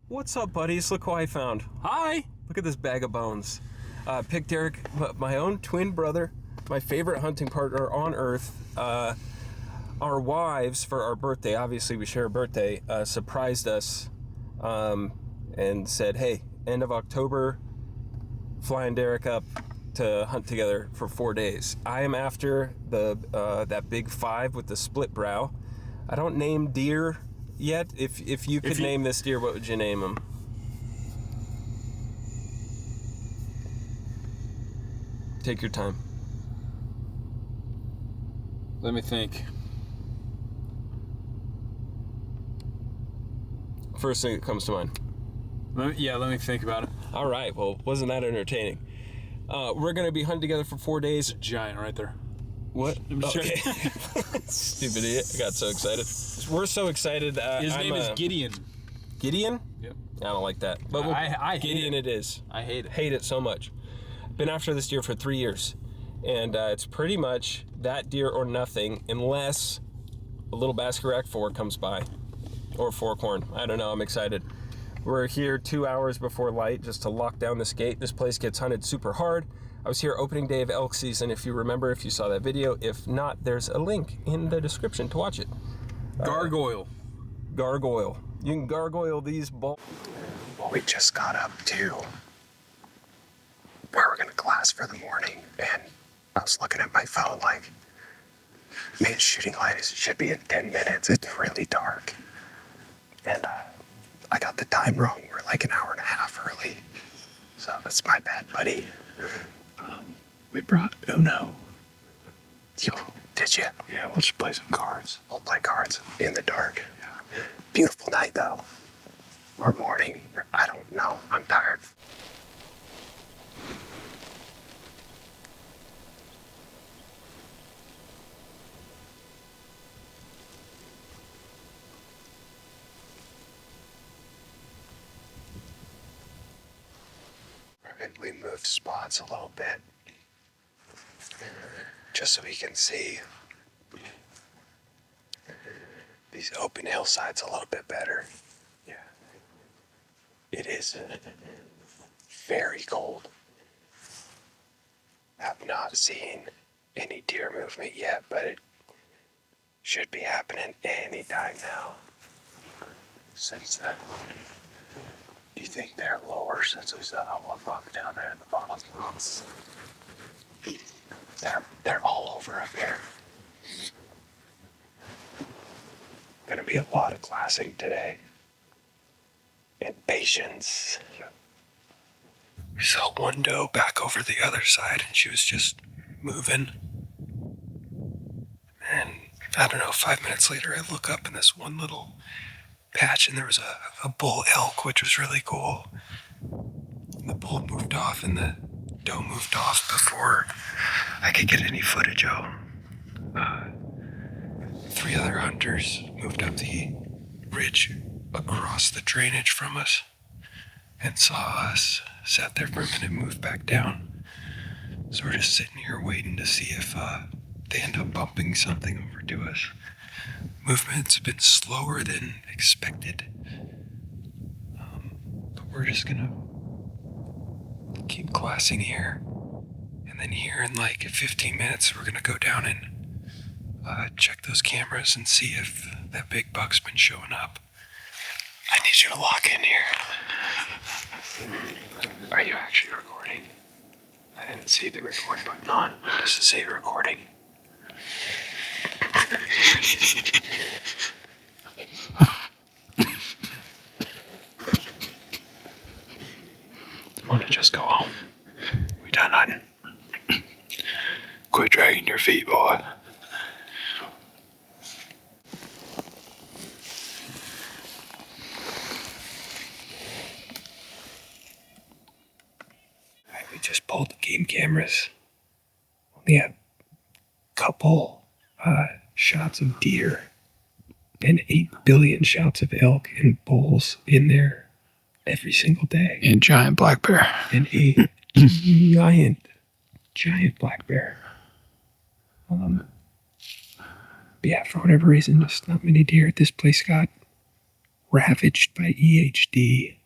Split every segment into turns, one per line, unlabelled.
What's up, buddies? Look who I found. Hi! Look at this bag of bones. Picked Derek, my own twin brother, my favorite hunting partner on earth. Our wives, for our birthday, obviously we share a birthday, surprised us and said, hey, end of October, flying Derek up to hunt together for 4 days. I am after that big 5 with the split brow. I don't name deer yet. If you could name this deer, what would you name him? Take your time.
Let me think.
First thing that comes to mind.
Let me think about it.
All right, well, wasn't that entertaining? We're going to be hunting together for 4 days.
Giant right there.
What? Okay. Stupid idiot. I got so excited. We're so excited.
His name is Gideon.
Gideon?
Yep.
I don't like that. But
I
Gideon
hate
it is.
I hate it.
Hate it so much. Been after this deer for 3 years. And it's pretty much that deer or nothing unless a little basket rack 4 comes by. Or forkhorn. I don't know. I'm excited. We're here 2 hours before light just to lock down this gate. This place gets hunted super hard. I was here opening day of elk season, if you remember, if you saw that video. If not, there's a link in the description to watch it.
Gargoyle.
Gargoyle. You can gargoyle these balls.
Well, we just got up to where we're going to class for the morning, and I was looking at my phone like, man, shooting light should be in 10 minutes. It's really dark. And I got the time wrong. We're like an hour and a half early. So that's my bad, buddy. We brought Uno. Yo, did you?
Yeah, we'll just play some cards.
We'll play cards in the dark. Yeah. Beautiful night, though. Or morning. I don't know. I'm tired. We moved spots a little bit just so we can see these open hillsides a little bit better. Yeah. It is very cold. Have not seen any deer movement yet, but it should be happening anytime now. Since do you think they're lower since we saw that one rock down there in the bottom? They're all over up here. Gonna be a lot of glassing today. And patience. We saw one doe back over the other side and she was just moving. And I don't know, 5 minutes later I look up in this one little patch and there was a bull elk, which was really cool. And the bull moved off and the doe moved off before I could get any footage of them. 3 other hunters moved up the ridge across the drainage from us and saw us, sat there for a minute, moved back down. So we're just sitting here waiting to see if they end up bumping something over to us. Movement's been slower than expected. But we're just gonna keep glassing here. And then here in like 15 minutes, we're gonna go down and check those cameras and see if that big buck's been showing up. I need you to lock in here. Are you actually recording? I didn't see the record button on. Does it say recording? I want to just go home. We done hunting. Quit dragging your feet, boy. We just pulled the game cameras. Only had a couple shots of deer and 8 billion shots of elk and bulls in there every single day.
And giant black bear.
And a giant black bear. Yeah, for whatever reason, just not many deer. This place got ravaged by EHD.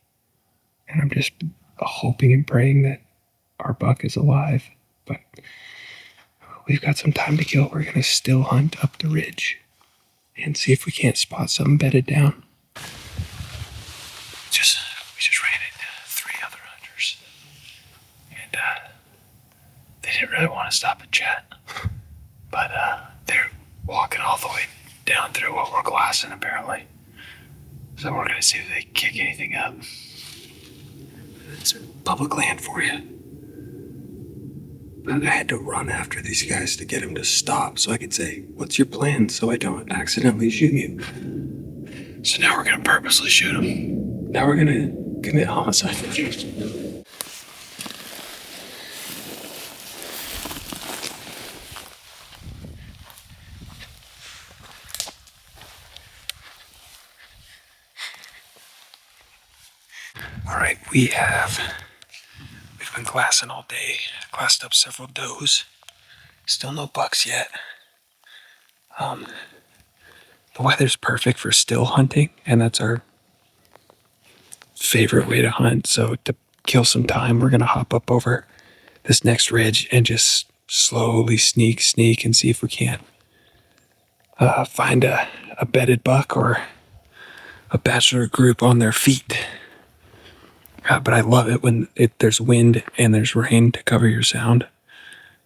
And I'm just hoping and praying that our buck is alive. But we've got some time to kill. We're going to still hunt up the ridge and see if we can't spot something bedded down. We just ran into 3 other hunters. And they didn't really want to stop and chat. But they're walking all the way down through what we're glassing, apparently. So we're going to see if they kick anything up. It's public land for you. But I had to run after these guys to get them to stop so I could say, what's your plan, so I don't accidentally shoot you. So now we're going to purposely shoot them. Now we're going to commit homicide. All right, we've been glassing all day, glassed up several does. Still no bucks yet. The weather's perfect for still hunting, and that's our favorite way to hunt. So to kill some time, we're gonna hop up over this next ridge and just slowly sneak and see if we can't find a bedded buck or a bachelor group on their feet. But I love it when there's wind and there's rain to cover your sound.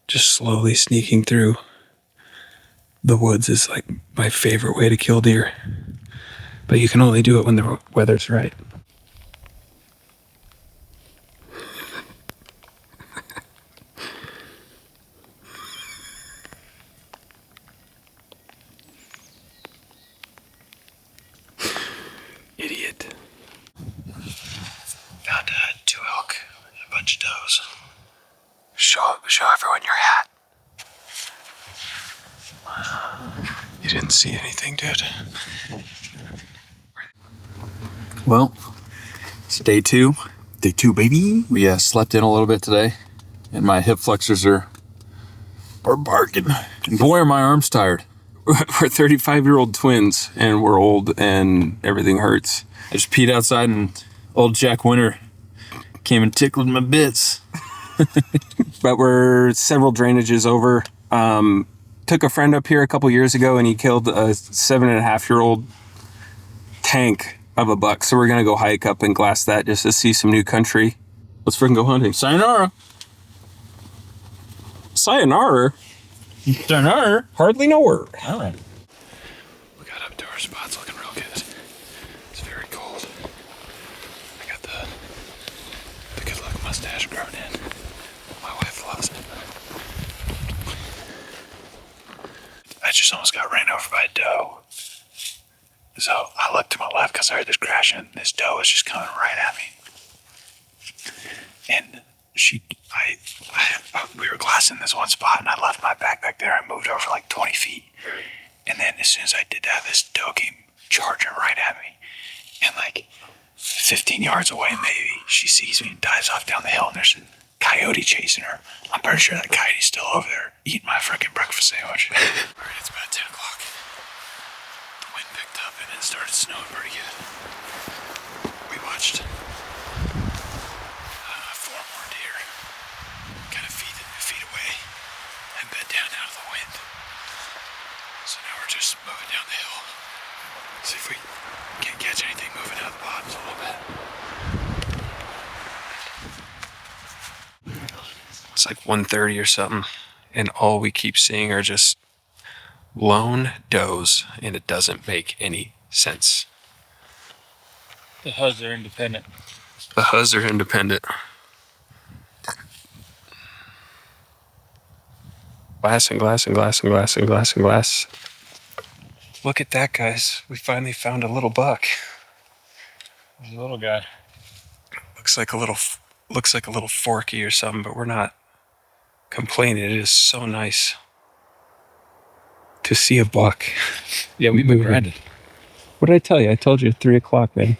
Just slowly sneaking through the woods is like my favorite way to kill deer. But you can only do it when the weather's right. Idiot. Found 2 elk and a bunch of does. Show everyone your hat. You didn't see anything, dude.
Well, it's day 2. Day 2, baby. We slept in a little bit today, and my hip flexors are barking. And boy, are my arms tired.
We're 35-year-old twins, and we're old, and everything hurts.
I just peed outside, and old Jack Winter came and tickled my bits.
But we're several drainages over. Took a friend up here a couple years ago, and he killed a 7.5-year-old tank of a buck. So we're gonna go hike up and glass that just to see some new country. Let's freaking go hunting.
Sayonara.
Sayonara?
Sayonara.
Hardly know her.
All right.
We got outdoor spots looking real good. It's very cold. I got the good luck mustache grown in. My wife loves it. I just almost got ran over by a doe. So I looked to my left because I heard this crashing. This doe was just coming right at me. And we were glassing this one spot, and I left my backpack there. I moved over like 20 feet. And then as soon as I did that, this doe came charging right at me. And like 15 yards away, maybe, she sees me and dives off down the hill, and there's a coyote chasing her. I'm pretty sure that coyote's still over there eating my freaking breakfast sandwich. All right, it's about 10 o'clock. The wind picked up and it started snowing pretty good. We watched 4 more deer kind of feet away and bed down out of the wind. So now we're just moving down the hill. See if we can't catch anything moving out of the bottoms a little bit. It's like 1:30 or something, and all we keep seeing are just lone does, and it doesn't make any sense.
The Huzz are independent.
The Huzz are independent. Glass and glass and glass and glass and glass and glass. Look at that, guys. We finally found a little buck.
There's a little guy.
Looks like a little forky or something, but we're not complaining. It is so nice to see a buck.
Yeah, we've been grinding.
What did I tell you? I told you 3 o'clock, man.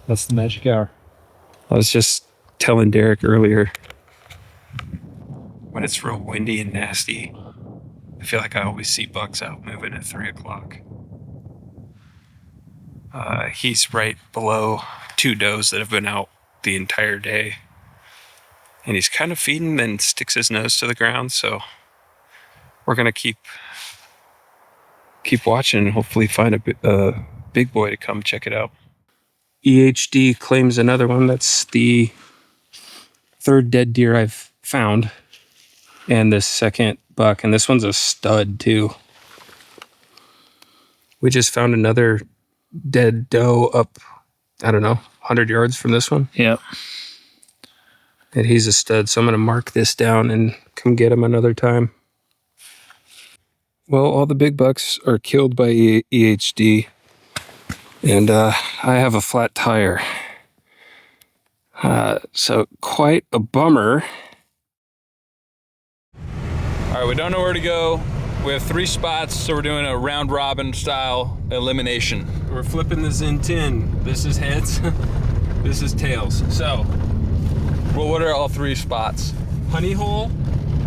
That's the magic hour.
I was just telling Derek earlier, when it's real windy and nasty, I feel like I always see bucks out moving at 3 o'clock. He's right below 2 does that have been out
the entire day. And he's kind of feeding, then sticks his nose to the ground. So we're gonna keep watching and hopefully find a big boy to come check it out. EHD claims another one. That's the third dead deer I've found, and the second buck, and this one's a stud too. We just found another dead doe up, I don't know, 100 yards from this one.
Yep.
And he's a stud, so I'm gonna mark this down and come get him another time. Well, all the big bucks are killed by EHD, and I have a flat tire. So quite a bummer. All right, we don't know where to go. We have 3 spots, so we're doing a round robin style elimination. We're flipping this in 10. This is heads, this is tails. So, well, what are all 3 spots? Honey hole,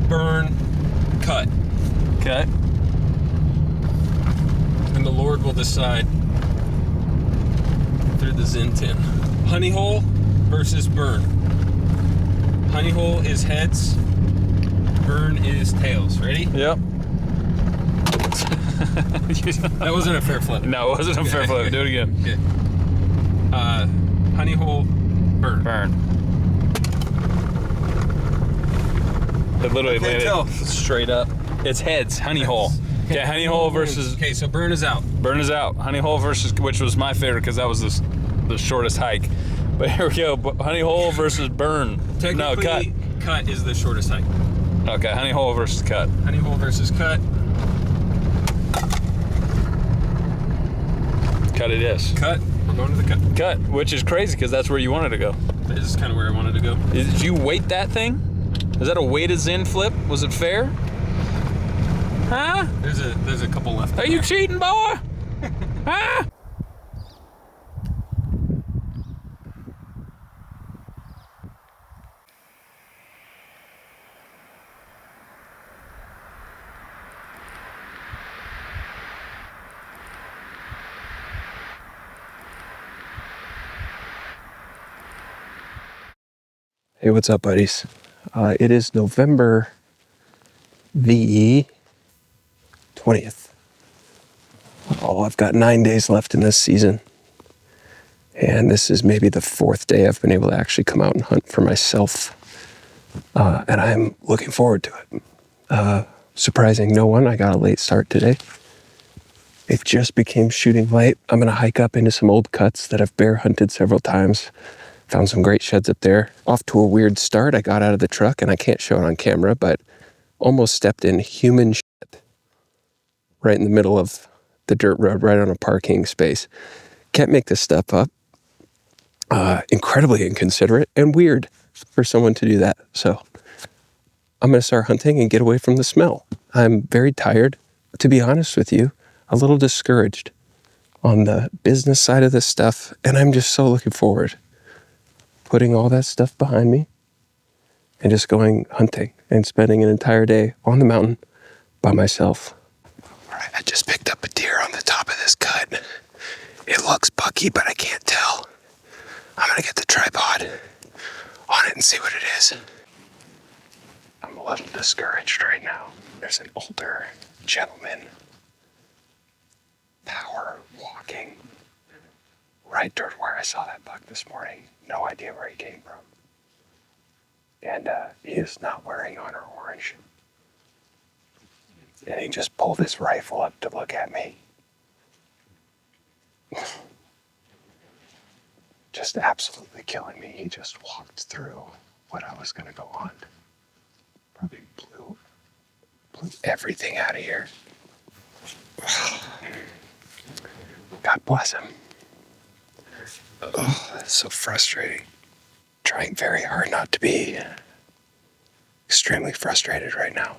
burn, cut. Okay. And the Lord will decide through the Zen 10. Honey hole versus burn. Honey hole is heads, burn is tails. Ready? Yep. That wasn't a fair flip. No, it wasn't a fair flip. Do it again. Okay. Honey hole, burn. Burn. It literally landed straight up. It's heads, honey hole. Okay, honey hole versus... Okay, so burn is out. Burn is out. Honey hole versus... Which was my favorite because that was the shortest hike. But here we go. Honey hole versus burn. No, cut. Cut is the shortest hike. Okay, honey hole versus cut. Honey hole versus cut. Cut it is. Cut. We're going to the cut. Cut, which is crazy because that's where you wanted to go. This is kind of where I wanted to go. Did you weight that thing? Is that a weighted Zen flip? Was it fair? Huh? There's a couple left. Are you cheating, boy? Huh?
Hey, what's up, buddies? It is November the 20th. Oh, I've got 9 days left in this season. And this is maybe the 4th day I've been able to actually come out and hunt for myself. And I'm looking forward to it. Surprising no one, I got a late start today. It just became shooting light. I'm gonna hike up into some old cuts that I've bear hunted several times. Found some great sheds up there. Off to a weird start. I got out of the truck, and I can't show it on camera, but almost stepped in human shit right in the middle of the dirt road, right on a parking space. Can't make this stuff up. Incredibly inconsiderate and weird for someone to do that. So I'm going to start hunting and get away from the smell. I'm very tired. To be honest with you, a little discouraged on the business side of this stuff, and I'm just so looking forward putting all that stuff behind me and just going hunting and spending an entire day on the mountain by myself. All right, I just picked up a deer on the top of this cut. It looks bucky, but I can't tell. I'm gonna get the tripod on it and see what it is. I'm a little discouraged right now. There's an older gentleman power walking right toward where I saw that buck this morning. No idea where he came from. And he is not wearing honor orange. And he just pulled his rifle up to look at me. Just absolutely killing me. He just walked through what I was gonna go on. Probably blew everything out of here. God bless him. Oh, that's so frustrating. Trying very hard not to be extremely frustrated right now.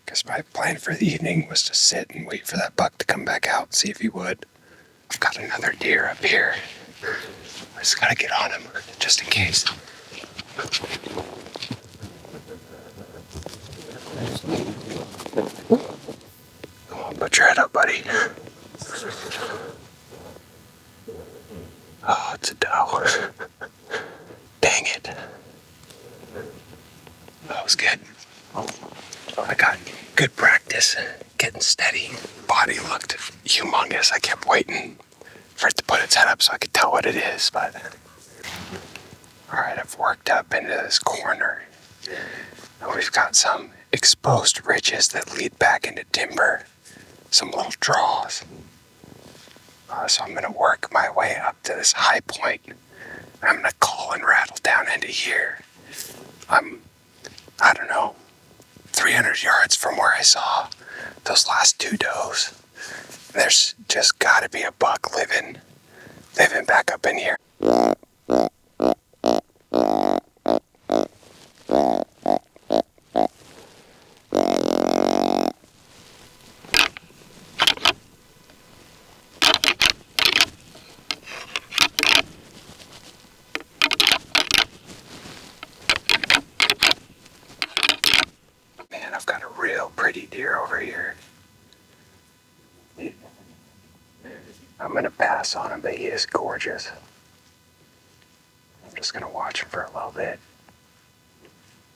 Because my plan for the evening was to sit and wait for that buck to come back out and see if he would. I've got another deer up here. I just gotta get on him, just in case. Come on, put your head up, buddy. Oh, it's a doe. Dang it. That was good. I got good practice getting steady. Body looked humongous. I kept waiting for it to put its head up so I could tell what it is, but all right, I've worked up into this corner. And we've got some exposed ridges that lead back into timber, some little draws. So I'm gonna work my way up to this high point. I'm gonna call and rattle down into here. I don't know, 300 yards from where I saw those last two does. There's just gotta be a buck living back up in here. Man, I've got a real pretty deer over here. I'm gonna pass on him, but he is gorgeous. I'm just gonna watch him for a little bit.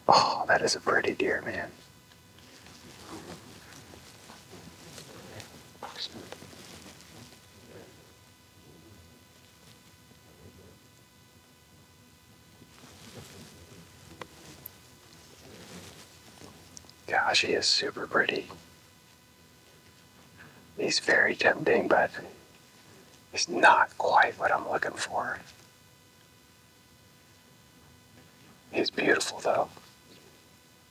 Oh, that is a pretty deer, man. Gosh, he is super pretty. He's very tempting, but he's not quite what I'm looking for. He's beautiful, though.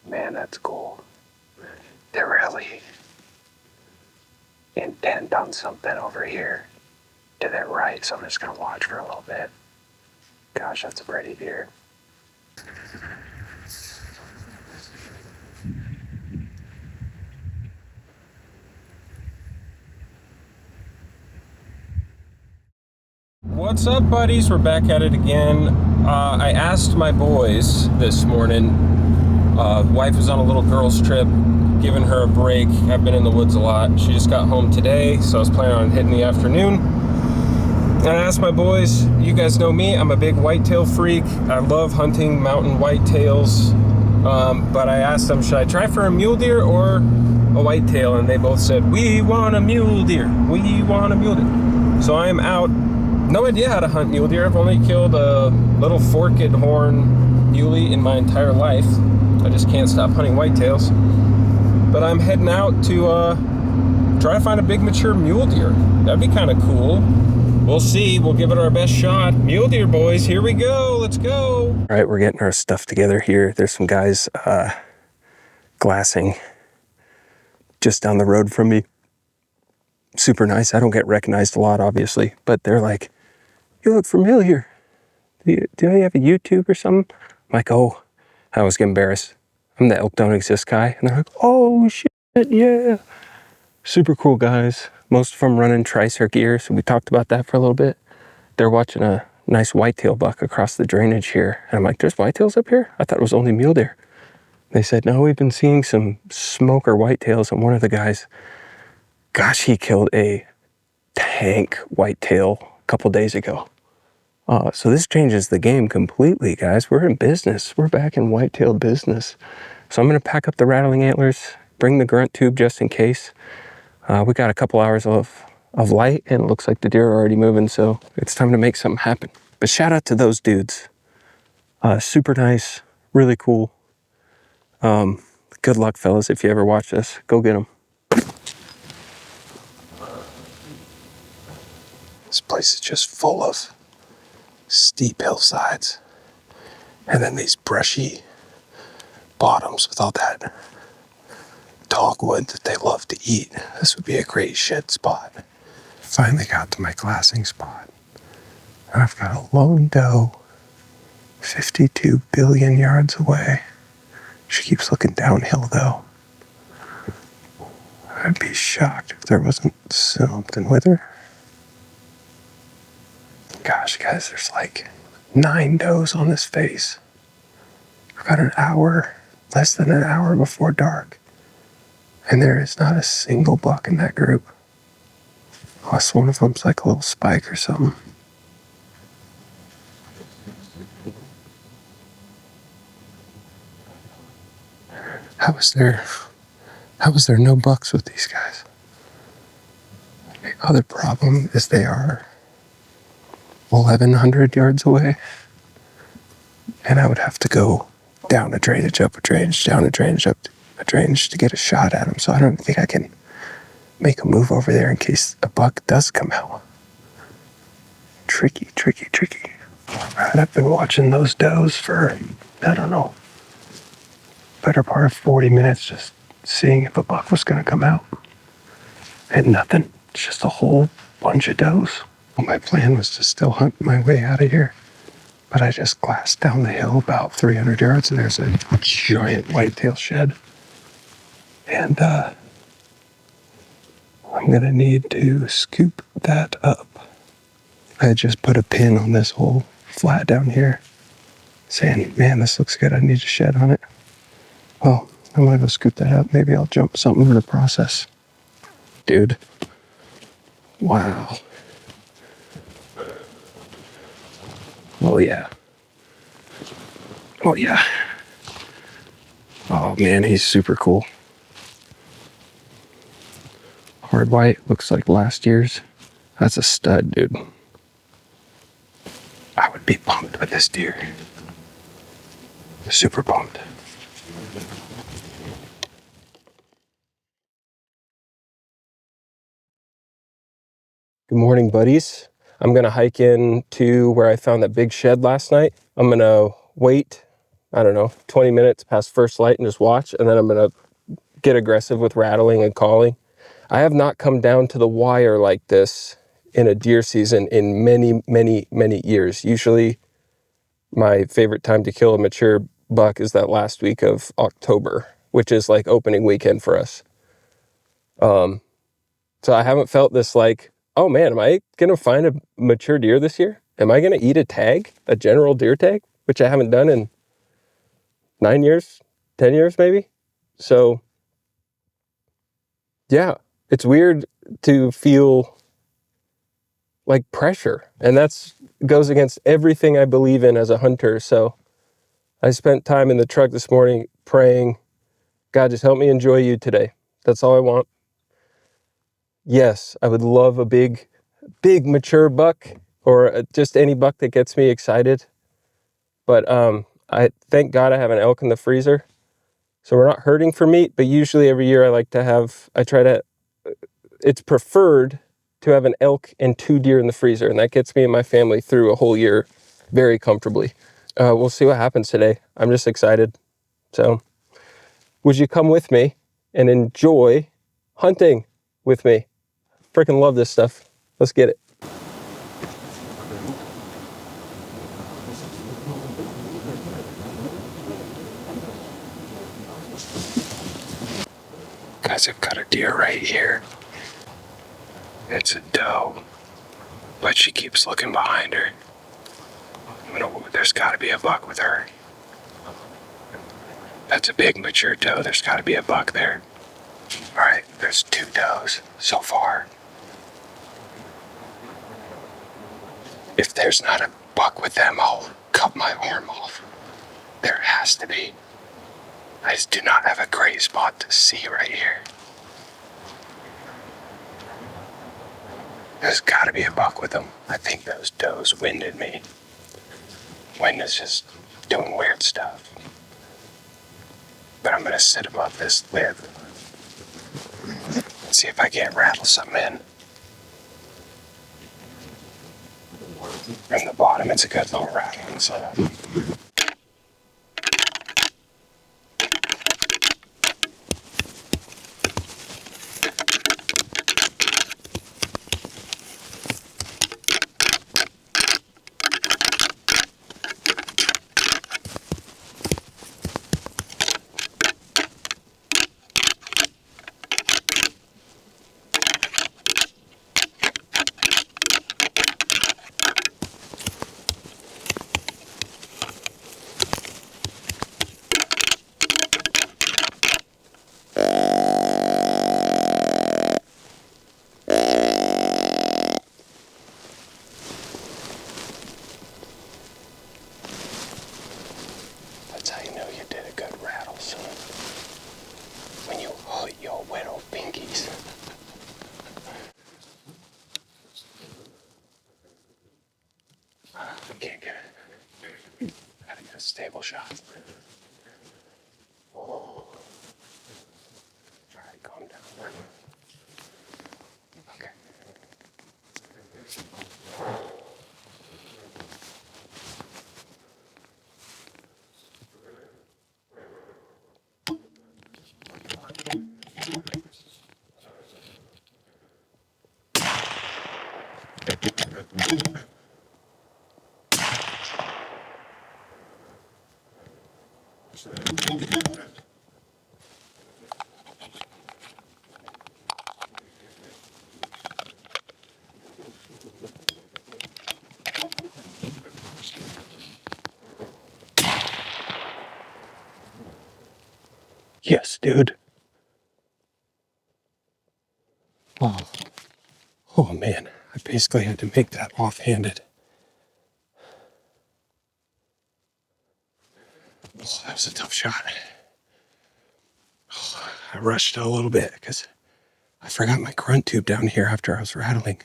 Man, that's cool. They're really intent on something over here to their right, so I'm just gonna watch for a little bit. Gosh, that's a pretty deer.
What's up, buddies? We're back at it again. I asked my boys this morning. Wife was on a little girls trip, giving her a break. I've been in the woods a lot. She just got home today, so I was planning on hitting the afternoon. And I asked my boys, you guys know me, I'm a big whitetail freak. I love hunting mountain whitetails. But I asked them, should I try for a mule deer or a whitetail? And they both said, we want a mule deer. We want a mule deer. So I am out. No idea how to hunt mule deer. I've only killed a little forked horn muley in my entire life. I just can't stop hunting whitetails. But I'm heading out to try to find a big mature mule deer. That'd be kind of cool. We'll see. We'll give it our best shot. Mule deer, boys. Here we go. Let's go.
All right, we're getting our stuff together here. There's some guys glassing just down the road from me. Super nice. I don't get recognized a lot, obviously, but they're like, you look familiar. Do you have a YouTube or something? I'm like, oh, I always get embarrassed. I'm the elk don't exist guy. And they're like, oh, shit, yeah. Super cool guys. Most of them running Tricer gear, so we talked about that for a little bit. They're watching a nice whitetail buck across the drainage here. And I'm like, there's whitetails up here? I thought it was only mule deer. They said, no, we've been seeing some smoker whitetails. And one of the guys, gosh, he killed a tank whitetail a couple days ago. So this changes the game completely, guys. We're in business. We're back in whitetail business. So I'm going to pack up the rattling antlers, bring the grunt tube just in case. We got a couple hours of light, and it looks like the deer are already moving, so it's time to make something happen. But shout out to those dudes. Super nice, really cool. Good luck, fellas, if you ever watch this. Go get them. This place is just full of steep hillsides and then these brushy bottoms with all that dogwood that they love to eat. This would be a great shed spot. Finally got to my glassing spot. I've got a lone doe 52 billion yards away. She keeps looking downhill though. I'd be shocked if there wasn't something with her. Gosh, guys, there's like 9 does on this face. I've got an hour, less than an hour before dark, and there is not a single buck in that group. Unless one of them's like a little spike or something. How is there no bucks with these guys? The other problem is they are 1,100 yards away, and I would have to go down a drainage, up a drainage, down a drainage, up a drainage to get a shot at them. So I don't think I can make a move over there in case a buck does come out. Tricky. All right, I've been watching those does for, I don't know, better part of 40 minutes just seeing if a buck was going to come out. And nothing. It's just a whole bunch of does. Well, my plan was to still hunt my way out of here. But I just glassed down the hill about 300 yards and there's a giant whitetail shed. And I'm going to need to scoop that up. I just put a pin on this whole flat down here saying, man, this looks good. I need a shed on it. Well, I'm going to go scoop that up. Maybe I'll jump something in the process. Dude. Wow. Oh, yeah. Oh, yeah. Oh, man, he's super cool. Hard white, looks like last year's. That's a stud, dude. I would be pumped with this deer. Super pumped. Good morning, buddies. I'm gonna hike in to where I found that big shed last night. I'm gonna wait, I don't know, 20 minutes past first light and just watch, and then I'm gonna get aggressive with rattling and calling. I have not come down to the wire like this in a deer season in many years. Usually my favorite time to kill a mature buck is that last week of October, which is like opening weekend for us. So I haven't felt this like, oh man, am I going to find a mature deer this year? Am I going to eat a tag, a general deer tag, which I haven't done in 9 years, 10 years maybe? So yeah, it's weird to feel like pressure. And that's goes against everything I believe in as a hunter. So I spent time in the truck this morning praying, God, just help me enjoy you today. That's all I want. Yes, I would love a big mature buck or just any buck that gets me excited. But I thank God I have an elk in the freezer. So we're not hurting for meat, but usually every year it's preferred to have an elk and 2 deer in the freezer. And that gets me and my family through a whole year very comfortably. We'll see what happens today. I'm just excited. So would you come with me and enjoy hunting with me? Freaking love this stuff. Let's get it. Guys, I've got a deer right here. It's a doe, but she keeps looking behind her. There's got to be a buck with her. That's a big mature doe. There's got to be a buck there. All right, there's 2 does so far. If there's not a buck with them, I'll cut my arm off. There has to be. I just do not have a great spot to see right here. There's got to be a buck with them. I think those does winded me. Wind is just doing weird stuff. But I'm going to sit above this lid and see if I can't rattle something in. From the bottom, it's a good little rattling setup. I can't get it. Gotta get a stable shot. Oh. Alright, calm down. Okay. Yes, dude. Oh. Oh man, I basically had to make that offhanded. Oh, that was a tough shot. Oh, I rushed a little bit because I forgot my grunt tube down here after I was rattling.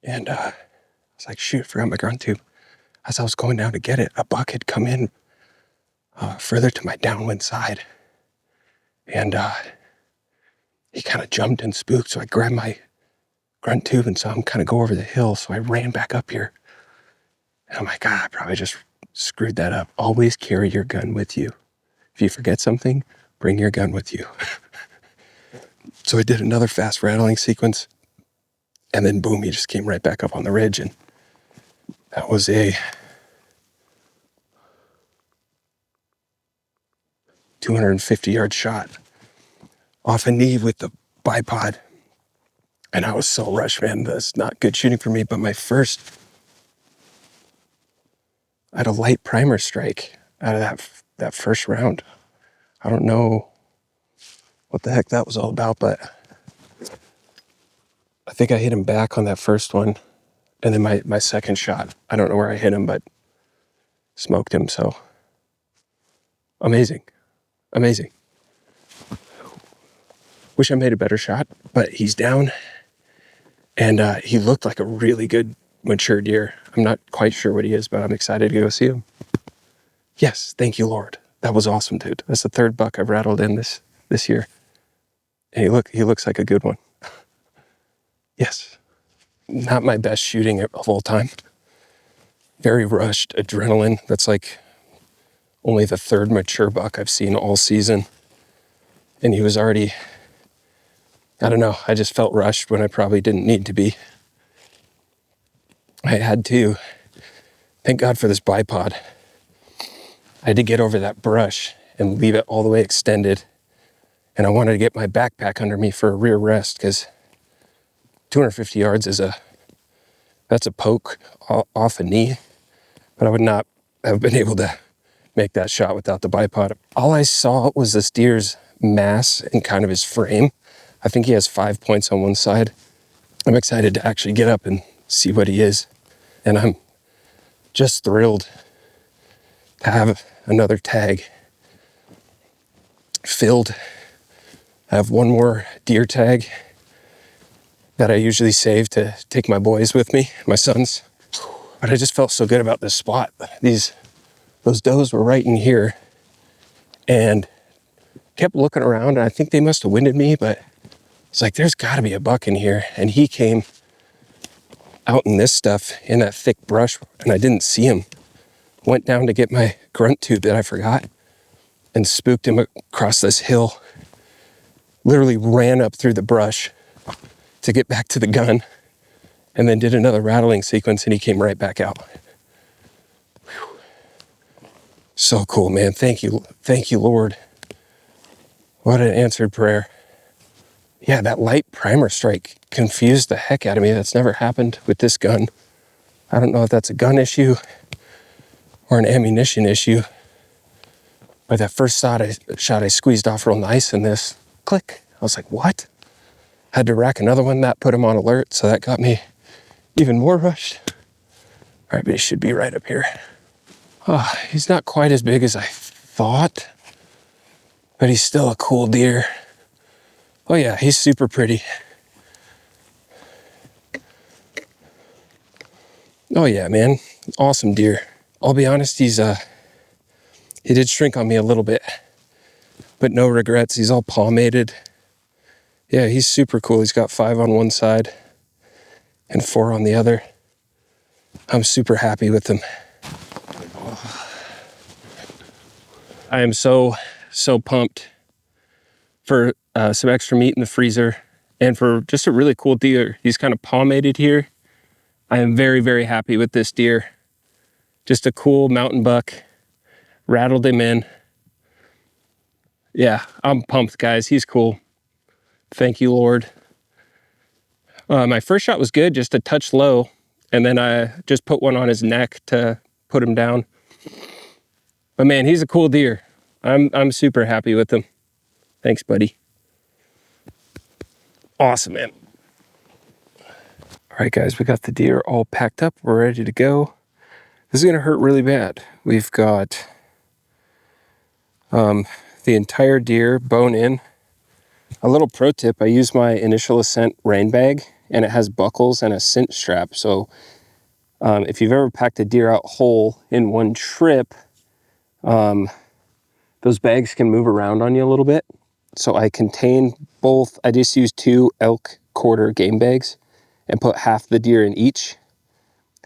And I was like, shoot, forgot my grunt tube. As I was going down to get it, a buck had come in further to my downwind side. And he kind of jumped and spooked. So I grabbed my grunt tube and saw him kind of go over the hill. So I ran back up here. And I'm like, God, I probably just screwed that up. Always carry your gun with you. If you forget something, bring your gun with you. So I did another fast rattling sequence. And then boom, he just came right back up on the ridge. And that was a 250-yard shot off a knee with the bipod. And I was so rushed, man. That's not good shooting for me. But my first, I had a light primer strike out of that first round. I don't know what the heck that was all about, but I think I hit him back on that first one. And then my second shot, I don't know where I hit him, but smoked him. So amazing. Amazing. Wish I made a better shot, but he's down. And he looked like a really good mature deer. I'm not quite sure what he is, but I'm excited to go see him. Yes, thank you, Lord. That was awesome, dude. That's the third buck I've rattled in this year. And he looks like a good one. Yes. Not my best shooting of all time. Very rushed adrenaline. That's like only the third mature buck I've seen all season. And he was already, I don't know, I just felt rushed when I probably didn't need to be. I had to, thank God for this bipod. I had to get over that brush and leave it all the way extended. And I wanted to get my backpack under me for a rear rest because 250 yards that's a poke off a knee. But I would not have been able to make that shot without the bipod. All I saw was this deer's mass and kind of his frame. I think he has 5 points on one side. I'm excited to actually get up and see what he is. And I'm just thrilled to have another tag filled. I have one more deer tag that I usually save to take my boys with me, my sons. But I just felt so good about this spot. Those does were right in here and kept looking around, and I think they must have winded me, but it's like, there's gotta be a buck in here. And he came out in this stuff in that thick brush and I didn't see him. Went down to get my grunt tube that I forgot and spooked him across this hill. Literally ran up through the brush to get back to the gun and then did another rattling sequence and he came right back out. Whew. So cool, man. Thank you, Lord. What an answered prayer. Yeah, that light primer strike confused the heck out of me. That's never happened with this gun. I don't know if that's a gun issue or an ammunition issue. But that first shot I squeezed off real nice and this click. I was like, what? Had to rack another one. That put him on alert, so that got me even more rushed. All right, but he should be right up here. Oh, he's not quite as big as I thought, but he's still a cool deer. Oh yeah, he's super pretty.
Oh yeah, man. Awesome deer. I'll be honest, he did shrink on me a little bit, but no regrets. He's all palmated. Yeah, he's super cool. He's got 5 on one side and 4 on the other. I'm super happy with him. I am so pumped for some extra meat in the freezer and for just a really cool deer. He's kind of palmated here. I am very, very happy with this deer. Just a cool mountain buck. Rattled him in. Yeah, I'm pumped, guys. He's cool. Thank you, Lord. My first shot was good, just a touch low, and then I just put one on his neck to put him down. But man, he's a cool deer. I'm super happy with him. Thanks, buddy. Awesome, man. All right, guys, we got the deer all packed up. We're ready to go. This is gonna hurt really bad. We've got the entire deer bone in. A little pro tip, I use my Initial Ascent rain bag, and it has buckles and a cinch strap. So if you've ever packed a deer out whole in one trip, those bags can move around on you a little bit. So I contain both. I just use 2 elk quarter game bags and put half the deer in each.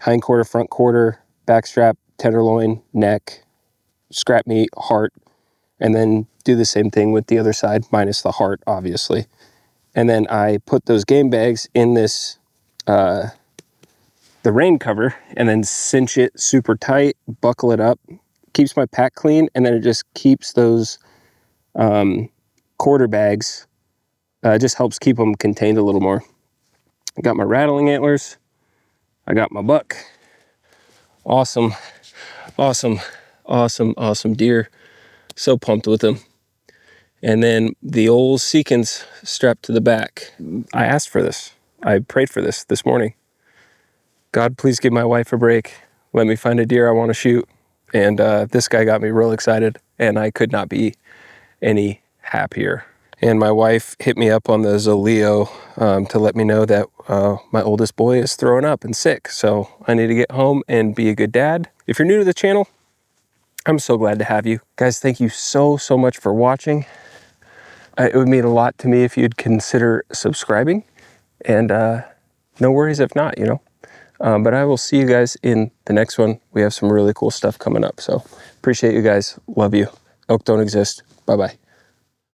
Hind quarter, front quarter, back strap, tenderloin, neck, scrap meat, heart, and then do the same thing with the other side, minus the heart, obviously. And then I put those game bags in this, the rain cover, and then cinch it super tight, buckle it up, keeps my pack clean, and then it just keeps those quarter bags, just helps keep them contained a little more. I got my rattling antlers. I got my buck. Awesome, awesome, awesome, awesome deer. So pumped with him. And then the old Seekins strapped to the back. I asked for this. I prayed for this morning. God, please give my wife a break. Let me find a deer I want to shoot. And this guy got me real excited, and I could not be any happier. And my wife hit me up on the Zoleo to let me know that my oldest boy is throwing up and sick. So I need to get home and be a good dad. If you're new to the channel, I'm so glad to have you. Guys, thank you so much for watching. It would mean a lot to me if you'd consider subscribing. And no worries if not, you know. But I will see you guys in the next one. We have some really cool stuff coming up. So appreciate you guys. Love you. Elk don't exist. Bye-bye.